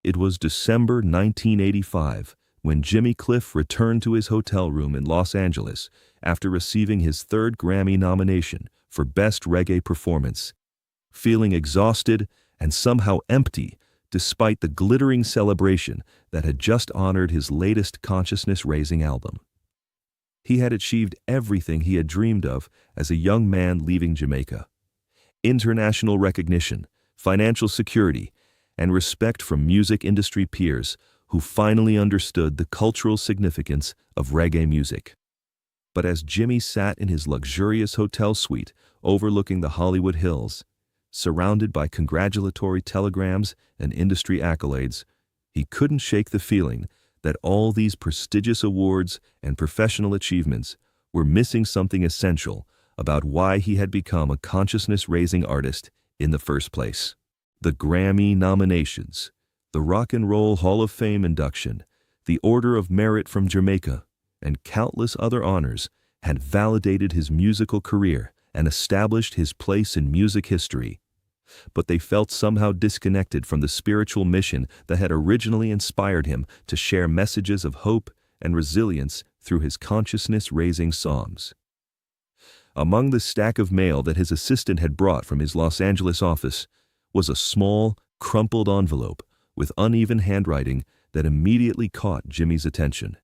It was December 1985 when Jimmy Cliff returned to his hotel room in Los Angeles after receiving his third Grammy nomination for Best Reggae Performance, feeling exhausted and somehow empty despite the glittering celebration that had just honored his latest consciousness-raising album. He had achieved everything he had dreamed of as a young man leaving Jamaica: international recognition, financial security, and respect from music industry peers who finally understood the cultural significance of reggae music. But as Jimmy sat in his luxurious hotel suite overlooking the Hollywood Hills, surrounded by congratulatory telegrams and industry accolades, he couldn't shake the feeling that all these prestigious awards and professional achievements were missing something essential about why he had become a consciousness-raising artist in the first place. The Grammy nominations, the Rock and Roll Hall of Fame induction, the Order of Merit from Jamaica, and countless other honors had validated his musical career and established his place in music history. But they felt somehow disconnected from the spiritual mission that had originally inspired him to share messages of hope and resilience through his consciousness-raising songs. Among the stack of mail that his assistant had brought from his Los Angeles office was a small, crumpled envelope with uneven handwriting that immediately caught Jimmy's attention.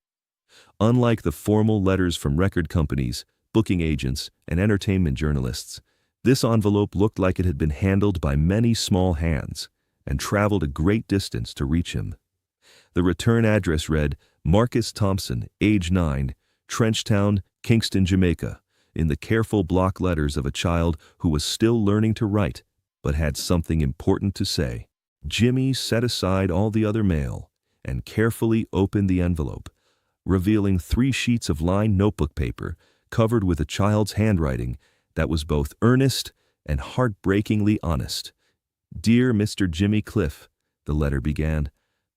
Unlike the formal letters from record companies, booking agents, and entertainment journalists, this envelope looked like it had been handled by many small hands and traveled a great distance to reach him. The return address read, Marcus Thompson, age 9, Trenchtown, Kingston, Jamaica, in the careful block letters of a child who was still learning to write, but had something important to say. Jimmy set aside all the other mail and carefully opened the envelope, revealing 3 sheets of lined notebook paper covered with a child's handwriting that was both earnest and heartbreakingly honest. Dear Mr. Jimmy Cliff, the letter began,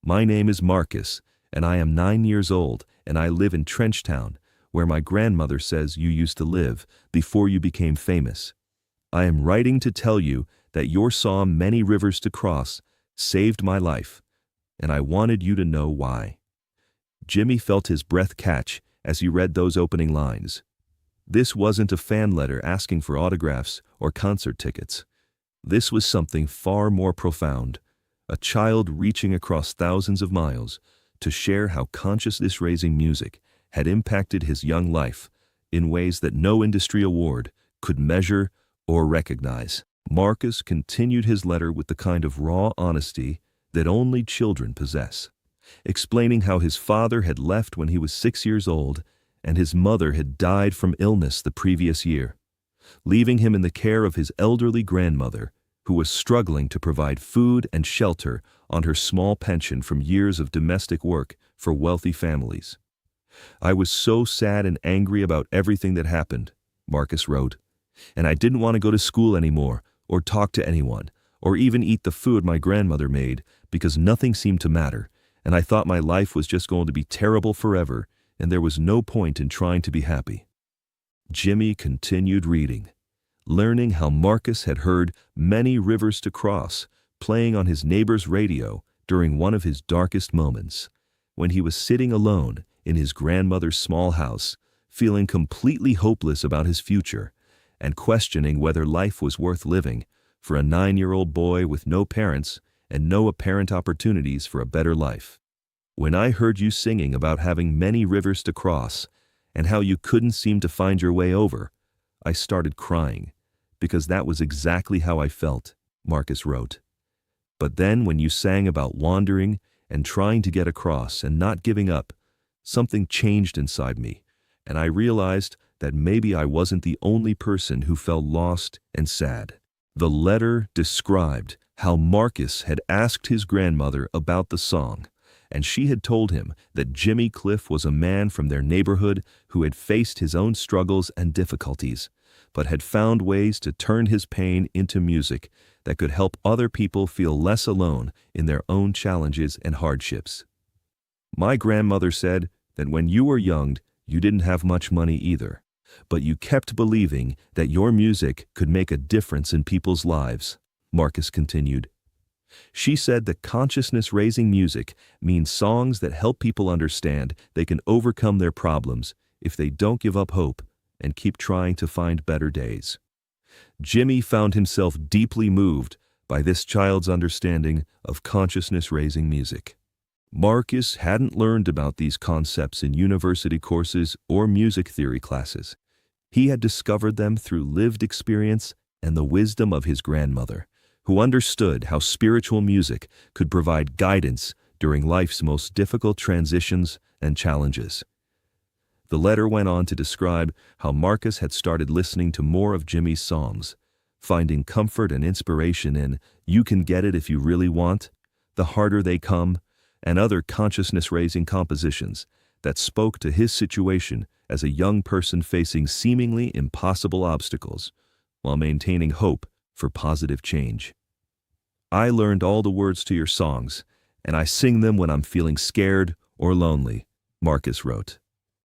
my name is Marcus, and I am 9 years old, and I live in Trenchtown, where my grandmother says you used to live before you became famous. I am writing to tell you that your song Many Rivers to Cross saved my life, and I wanted you to know why. Jimmy felt his breath catch as he read those opening lines. This wasn't a fan letter asking for autographs or concert tickets. This was something far more profound, a child reaching across thousands of miles to share how consciousness-raising music had impacted his young life in ways that no industry award could measure or recognize. Marcus continued his letter with the kind of raw honesty that only children possess, explaining how his father had left when he was 6 years old and his mother had died from illness the previous year, leaving him in the care of his elderly grandmother, who was struggling to provide food and shelter on her small pension from years of domestic work for wealthy families. I was so sad and angry about everything that happened, Marcus wrote, and I didn't want to go to school anymore or talk to anyone or even eat the food my grandmother made because nothing seemed to matter, and I thought my life was just going to be terrible forever and there was no point in trying to be happy. Jimmy continued reading, learning how Marcus had heard Many Rivers to Cross playing on his neighbor's radio during one of his darkest moments, when he was sitting alone in his grandmother's small house, feeling completely hopeless about his future and questioning whether life was worth living for a 9-year-old boy with no parents and no apparent opportunities for a better life. When I heard you singing about having many rivers to cross and how you couldn't seem to find your way over, I started crying, because that was exactly how I felt, Marcus wrote. But then when you sang about wandering and trying to get across and not giving up, something changed inside me, and I realized that maybe I wasn't the only person who felt lost and sad. The letter described how Marcus had asked his grandmother about the song, and she had told him that Jimmy Cliff was a man from their neighborhood who had faced his own struggles and difficulties, but had found ways to turn his pain into music that could help other people feel less alone in their own challenges and hardships. My grandmother said that when you were young, you didn't have much money either, but you kept believing that your music could make a difference in people's lives, Marcus continued. She said that consciousness-raising music means songs that help people understand they can overcome their problems if they don't give up hope and keep trying to find better days. Jimmy found himself deeply moved by this child's understanding of consciousness-raising music. Marcus hadn't learned about these concepts in university courses or music theory classes. He had discovered them through lived experience and the wisdom of his grandmother, who understood how spiritual music could provide guidance during life's most difficult transitions and challenges. The letter went on to describe how Marcus had started listening to more of Jimmy's songs, finding comfort and inspiration in "You Can Get It If You Really Want," "The Harder They Come," and other consciousness-raising compositions that spoke to his situation as a young person facing seemingly impossible obstacles while maintaining hope for positive change. "I learned all the words to your songs, and I sing them when I'm feeling scared or lonely," Marcus wrote.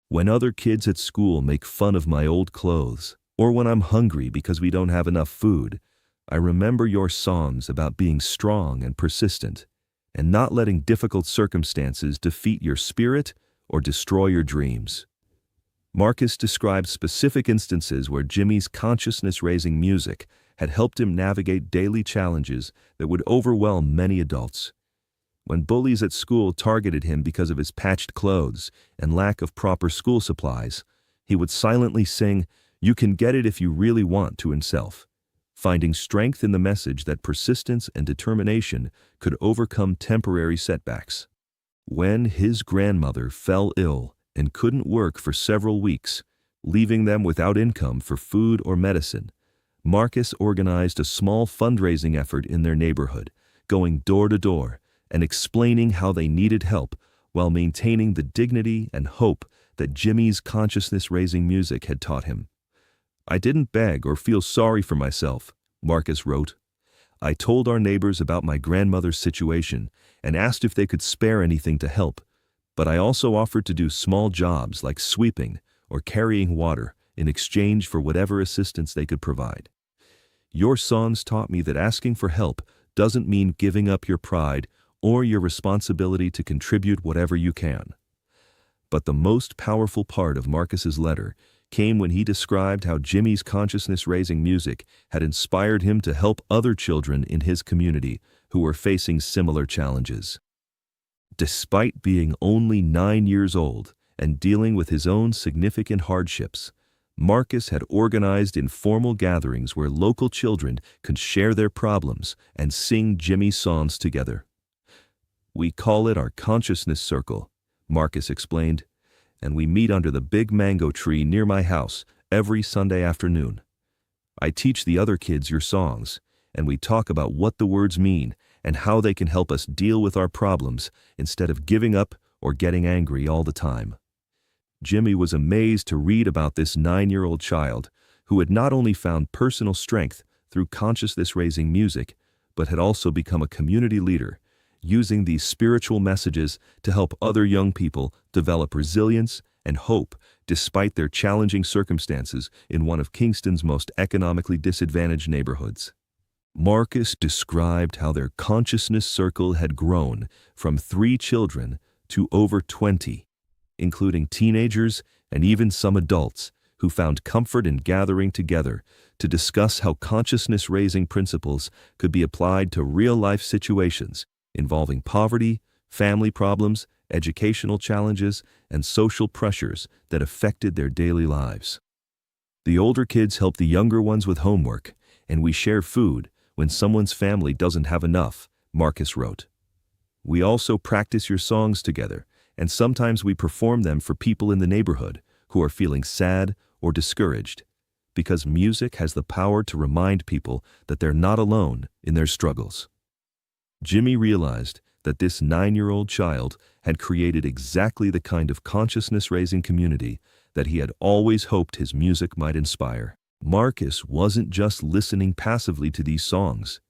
"When other kids at school make fun of my old clothes, or when I'm hungry because we don't have enough food, I remember your songs about being strong and persistent, and not letting difficult circumstances defeat your spirit or destroy your dreams." Marcus described specific instances where Jimmy's consciousness-raising music had helped him navigate daily challenges that would overwhelm many adults. When bullies at school targeted him because of his patched clothes and lack of proper school supplies, he would silently sing, "You Can Get It If You Really Want" to himself, finding strength in the message that persistence and determination could overcome temporary setbacks. When his grandmother fell ill and couldn't work for several weeks, leaving them without income for food or medicine, Marcus organized a small fundraising effort in their neighborhood, going door to door and explaining how they needed help while maintaining the dignity and hope that Jimmy's consciousness-raising music had taught him. "I didn't beg or feel sorry for myself," Marcus wrote. "I told our neighbors about my grandmother's situation and asked if they could spare anything to help, but I also offered to do small jobs like sweeping or carrying water in exchange for whatever assistance they could provide. Your songs taught me that asking for help doesn't mean giving up your pride or your responsibility to contribute whatever you can." But the most powerful part of Marcus's letter came when he described how Jimmy's consciousness-raising music had inspired him to help other children in his community who were facing similar challenges. Despite being only 9 years old and dealing with his own significant hardships, Marcus had organized informal gatherings where local children could share their problems and sing Jimmy's songs together. "We call it our consciousness circle," Marcus explained, "and we meet under the big mango tree near my house every Sunday afternoon. I teach the other kids your songs, and we talk about what the words mean and how they can help us deal with our problems instead of giving up or getting angry all the time." Jimmy was amazed to read about this 9-year-old child who had not only found personal strength through consciousness-raising music, but had also become a community leader, using these spiritual messages to help other young people develop resilience and hope despite their challenging circumstances in one of Kingston's most economically disadvantaged neighborhoods. Marcus described how their consciousness circle had grown from 3 children to over 20, including teenagers and even some adults who found comfort in gathering together to discuss how consciousness-raising principles could be applied to real-life situations involving poverty, family problems, educational challenges, and social pressures that affected their daily lives. "The older kids help the younger ones with homework, and we share food when someone's family doesn't have enough," Marcus wrote. "We also practice your songs together, and sometimes we perform them for people in the neighborhood who are feeling sad or discouraged, because music has the power to remind people that they're not alone in their struggles." Jimmy realized that this 9-year-old child had created exactly the kind of consciousness-raising community that he had always hoped his music might inspire. Marcus wasn't just listening passively to these songs.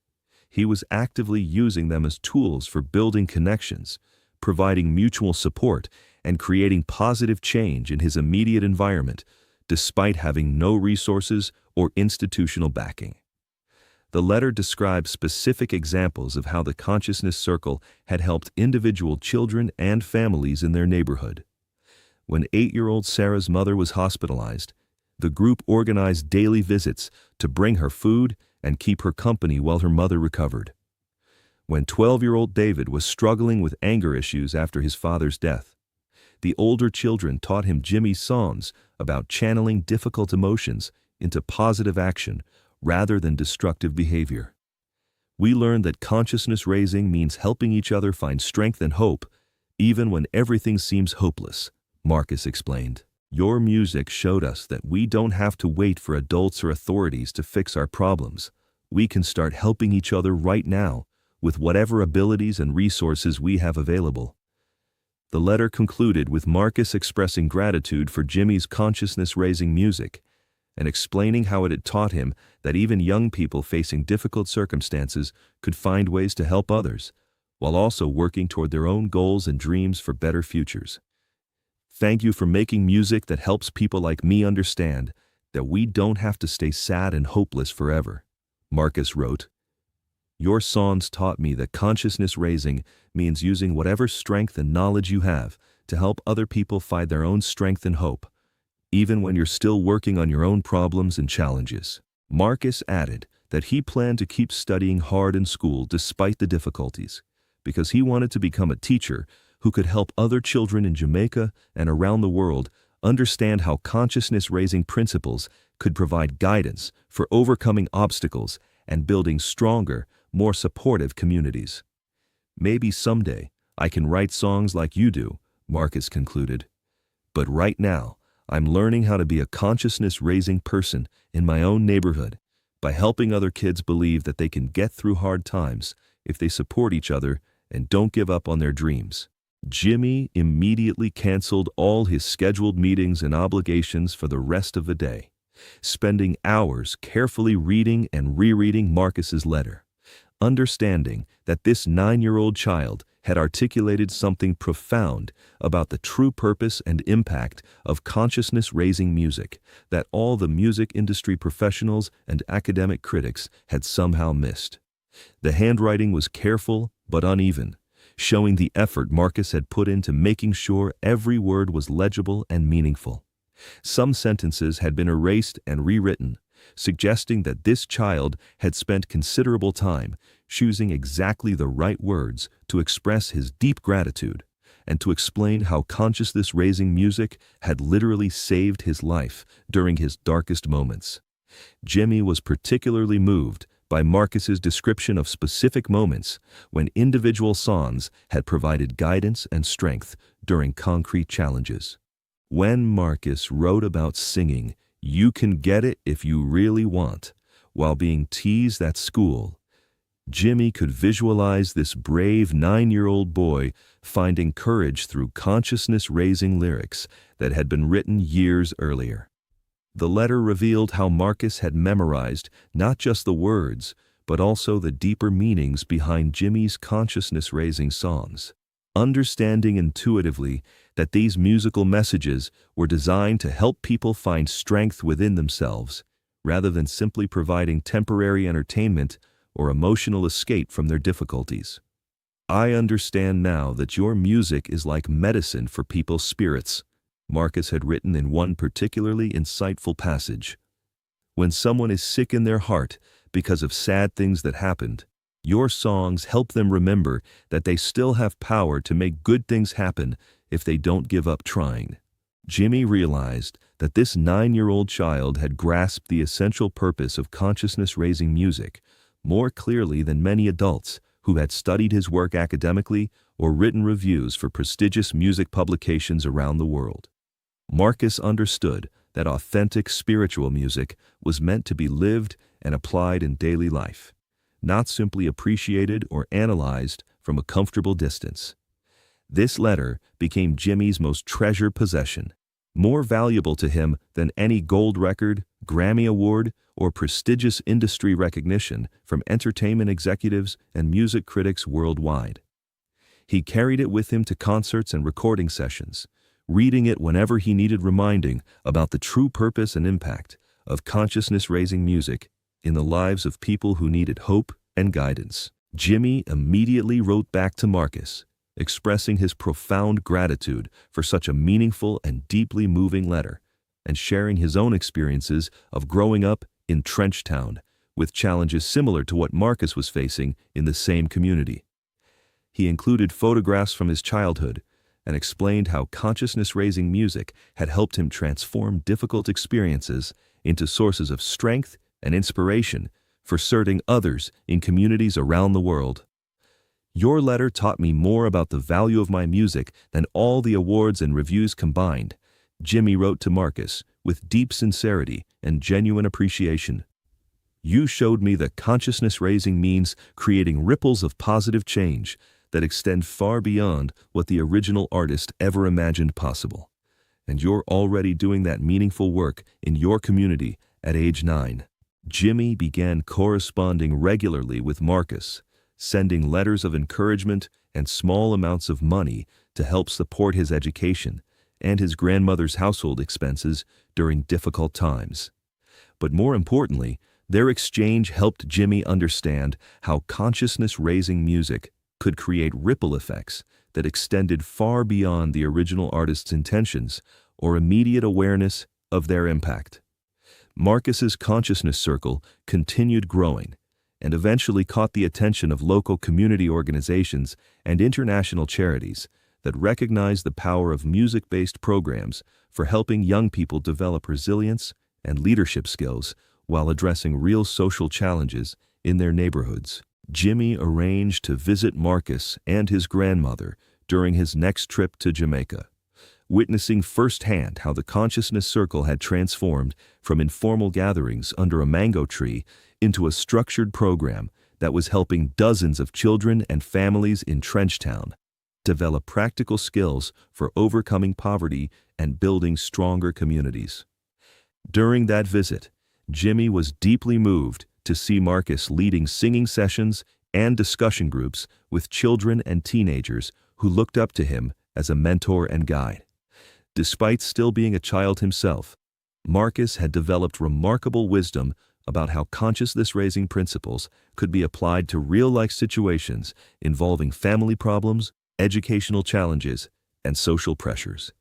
He was actively using them as tools for building connections, providing mutual support, and creating positive change in his immediate environment, despite having no resources or institutional backing. The letter describes specific examples of how the Consciousness Circle had helped individual children and families in their neighborhood. When 8-year-old Sarah's mother was hospitalized, the group organized daily visits to bring her food and keep her company while her mother recovered. When 12-year-old David was struggling with anger issues after his father's death, the older children taught him Jimmy's songs about channeling difficult emotions into positive action rather than destructive behavior. We learned that consciousness raising means helping each other find strength and hope, even when everything seems hopeless, Marcus explained. Your music showed us that we don't have to wait for adults or authorities to fix our problems. We can start helping each other right now with whatever abilities and resources we have available. The letter concluded with Marcus expressing gratitude for Jimmy's consciousness-raising music and explaining how it had taught him that even young people facing difficult circumstances could find ways to help others, while also working toward their own goals and dreams for better futures. Thank you for making music that helps people like me understand that we don't have to stay sad and hopeless forever, Marcus wrote. Your songs taught me that consciousness raising means using whatever strength and knowledge you have to help other people find their own strength and hope, even when you're still working on your own problems and challenges. Marcus added that he planned to keep studying hard in school despite the difficulties, because he wanted to become a teacher who could help other children in Jamaica and around the world understand how consciousness-raising principles could provide guidance for overcoming obstacles and building stronger, more supportive communities. Maybe someday I can write songs like you do, Marcus concluded. But right now, I'm learning how to be a consciousness-raising person in my own neighborhood by helping other kids believe that they can get through hard times if they support each other and don't give up on their dreams. Jimmy immediately canceled all his scheduled meetings and obligations for the rest of the day, spending hours carefully reading and rereading Marcus's letter, understanding that this 9-year-old child had articulated something profound about the true purpose and impact of consciousness-raising music that all the music industry professionals and academic critics had somehow missed. The handwriting was careful but uneven, showing the effort Marcus had put into making sure every word was legible and meaningful. Some sentences had been erased and rewritten, suggesting that this child had spent considerable time choosing exactly the right words to express his deep gratitude and to explain how consciousness-raising music had literally saved his life during his darkest moments. Jimmy was particularly moved by Marcus's description of specific moments when individual songs had provided guidance and strength during concrete challenges. When Marcus wrote about singing "You Can Get It If You Really Want" while being teased at school, Jimmy could visualize this brave 9-year-old boy finding courage through consciousness-raising lyrics that had been written years earlier. The letter revealed how Marcus had memorized not just the words, but also the deeper meanings behind Jimmy's consciousness-raising songs. Understanding intuitively that these musical messages were designed to help people find strength within themselves, rather than simply providing temporary entertainment or emotional escape from their difficulties. I understand now that your music is like medicine for people's spirits, Marcus had written in one particularly insightful passage. When someone is sick in their heart because of sad things that happened, your songs help them remember that they still have power to make good things happen if they don't give up trying. Jimmy realized that this 9-year-old child had grasped the essential purpose of consciousness-raising music more clearly than many adults who had studied his work academically or written reviews for prestigious music publications around the world. Marcus understood that authentic spiritual music was meant to be lived and applied in daily life, not simply appreciated or analyzed from a comfortable distance. This letter became Jimmy's most treasured possession, more valuable to him than any gold record, Grammy Award, or prestigious industry recognition from entertainment executives and music critics worldwide. He carried it with him to concerts and recording sessions, reading it whenever he needed reminding about the true purpose and impact of consciousness-raising music in the lives of people who needed hope and guidance. Jimmy immediately wrote back to Marcus, expressing his profound gratitude for such a meaningful and deeply moving letter, and sharing his own experiences of growing up in Trenchtown, with challenges similar to what Marcus was facing in the same community. He included photographs from his childhood and explained how consciousness-raising music had helped him transform difficult experiences into sources of strength and inspiration for serving others in communities around the world. "Your letter taught me more about the value of my music than all the awards and reviews combined," Jimmy wrote to Marcus with deep sincerity and genuine appreciation. "You showed me that consciousness-raising means creating ripples of positive change that extend far beyond what the original artist ever imagined possible. And you're already doing that meaningful work in your community at age 9. Jimmy began corresponding regularly with Marcus, sending letters of encouragement and small amounts of money to help support his education and his grandmother's household expenses during difficult times. But more importantly, their exchange helped Jimmy understand how consciousness-raising music could create ripple effects that extended far beyond the original artist's intentions or immediate awareness of their impact. Marcus's consciousness circle continued growing and eventually caught the attention of local community organizations and international charities that recognized the power of music-based programs for helping young people develop resilience and leadership skills while addressing real social challenges in their neighborhoods. Jimmy arranged to visit Marcus and his grandmother during his next trip to Jamaica, witnessing firsthand how the consciousness circle had transformed from informal gatherings under a mango tree into a structured program that was helping dozens of children and families in Trenchtown develop practical skills for overcoming poverty and building stronger communities. During that visit, Jimmy was deeply moved to see Marcus leading singing sessions and discussion groups with children and teenagers who looked up to him as a mentor and guide. Despite still being a child himself, Marcus had developed remarkable wisdom about how consciousness-raising principles could be applied to real-life situations involving family problems, educational challenges, and social pressures.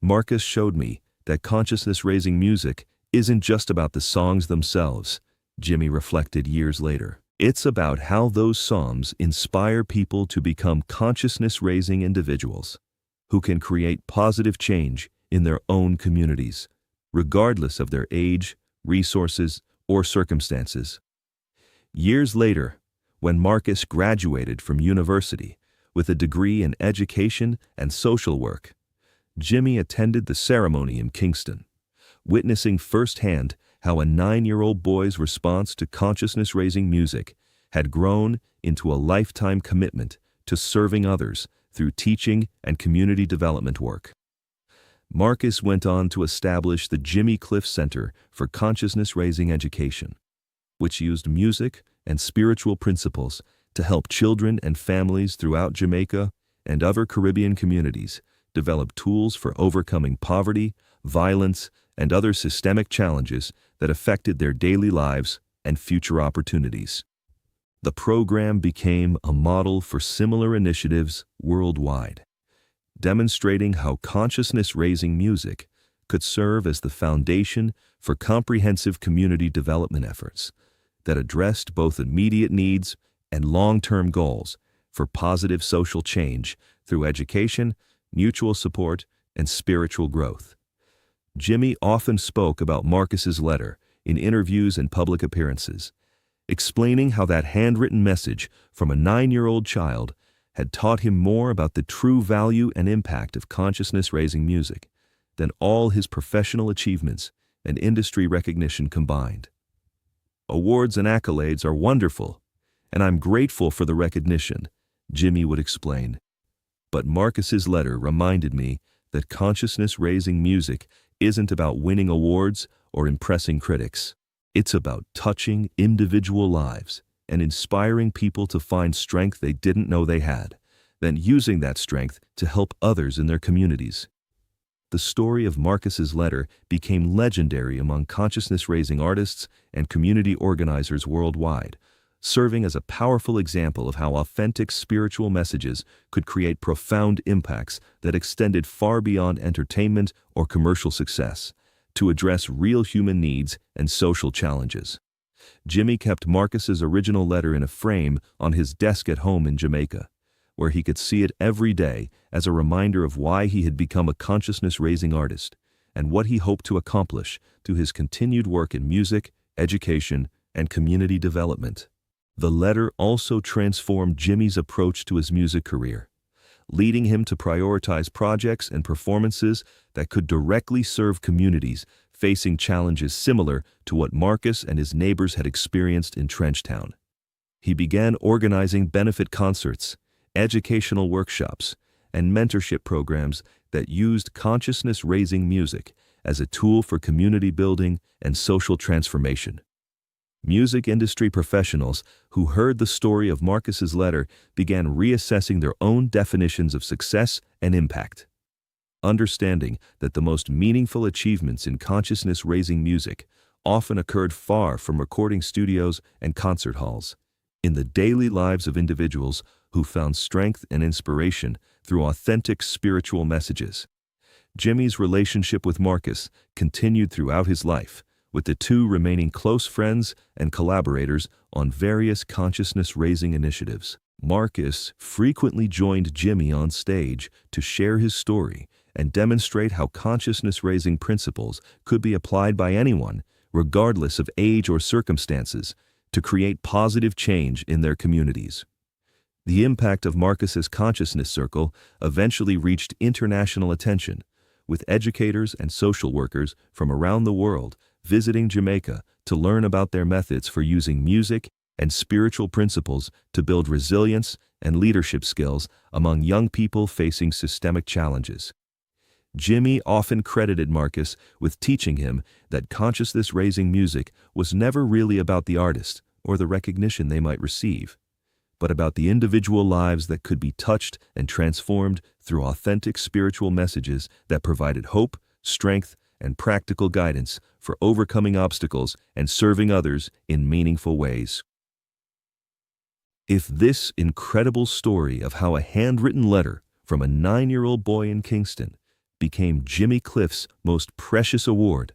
Marcus showed me that consciousness-raising music isn't just about the songs themselves, Jimmy reflected years later. It's about how those songs inspire people to become consciousness-raising individuals who can create positive change in their own communities, regardless of their age, resources, or circumstances. Years later, when Marcus graduated from university with a degree in education and social work, Jimmy attended the ceremony in Kingston, witnessing firsthand how a 9-year-old boy's response to consciousness-raising music had grown into a lifetime commitment to serving others through teaching and community development work. Marcus went on to establish the Jimmy Cliff Center for Consciousness-Raising Education, which used music and spiritual principles to help children and families throughout Jamaica and other Caribbean communities develop tools for overcoming poverty, violence, and other systemic challenges that affected their daily lives and future opportunities. The program became a model for similar initiatives worldwide, demonstrating how consciousness-raising music could serve as the foundation for comprehensive community development efforts that addressed both immediate needs and long-term goals for positive social change through education, mutual support, and spiritual growth. Jimmy often spoke about Marcus's letter in interviews and public appearances, explaining how that handwritten message from a 9-year-old child had taught him more about the true value and impact of consciousness-raising music than all his professional achievements and industry recognition combined. "Awards and accolades are wonderful, and I'm grateful for the recognition," Jimmy would explain. But Marcus's letter reminded me that consciousness-raising music isn't about winning awards or impressing critics. It's about touching individual lives and inspiring people to find strength they didn't know they had, then using that strength to help others in their communities. the story of Marcus's letter became legendary among consciousness-raising artists and community organizers worldwide, serving as a powerful example of how authentic spiritual messages could create profound impacts that extended far beyond entertainment or commercial success to address real human needs and social challenges. Jimmy kept Marcus's original letter in a frame on his desk at home in Jamaica, where he could see it every day as a reminder of why he had become a consciousness-raising artist and what he hoped to accomplish through his continued work in music, education, and community development. The letter also transformed Jimmy's approach to his music career, leading him to prioritize projects and performances that could directly serve communities facing challenges similar to what Marcus and his neighbors had experienced in Trenchtown. He began organizing benefit concerts, educational workshops, and mentorship programs that used consciousness-raising music as a tool for community building and social transformation. Music industry professionals who heard the story of Marcus's letter began reassessing their own definitions of success and impact, understanding that the most meaningful achievements in consciousness-raising music often occurred far from recording studios and concert halls, in the daily lives of individuals who found strength and inspiration through authentic spiritual messages. Jimmy's relationship with Marcus continued throughout his life, with the two remaining close friends and collaborators on various consciousness-raising initiatives. Marcus frequently joined Jimmy on stage to share his story and demonstrate how consciousness-raising principles could be applied by anyone, regardless of age or circumstances, to create positive change in their communities. The impact of Marcus's consciousness circle eventually reached international attention, with educators and social workers from around the world visiting Jamaica to learn about their methods for using music and spiritual principles to build resilience and leadership skills among young people facing systemic challenges. Jimmy often credited Marcus with teaching him that consciousness-raising music was never really about the artist or the recognition they might receive, but about the individual lives that could be touched and transformed through authentic spiritual messages that provided hope, strength, and practical guidance for overcoming obstacles and serving others in meaningful ways. If this incredible story of how a handwritten letter from a 9-year-old boy in Kingston became Jimmy Cliff's most precious award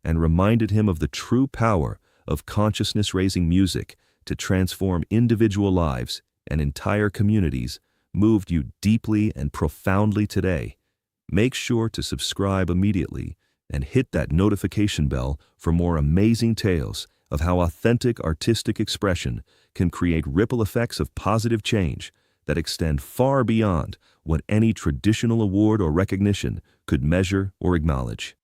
and reminded him of the true power of consciousness-raising music to transform individual lives and entire communities moved you deeply and profoundly today, make sure to subscribe immediately and hit that notification bell for more amazing tales of how authentic artistic expression can create ripple effects of positive change that extend far beyond what any traditional award or recognition could measure or acknowledge.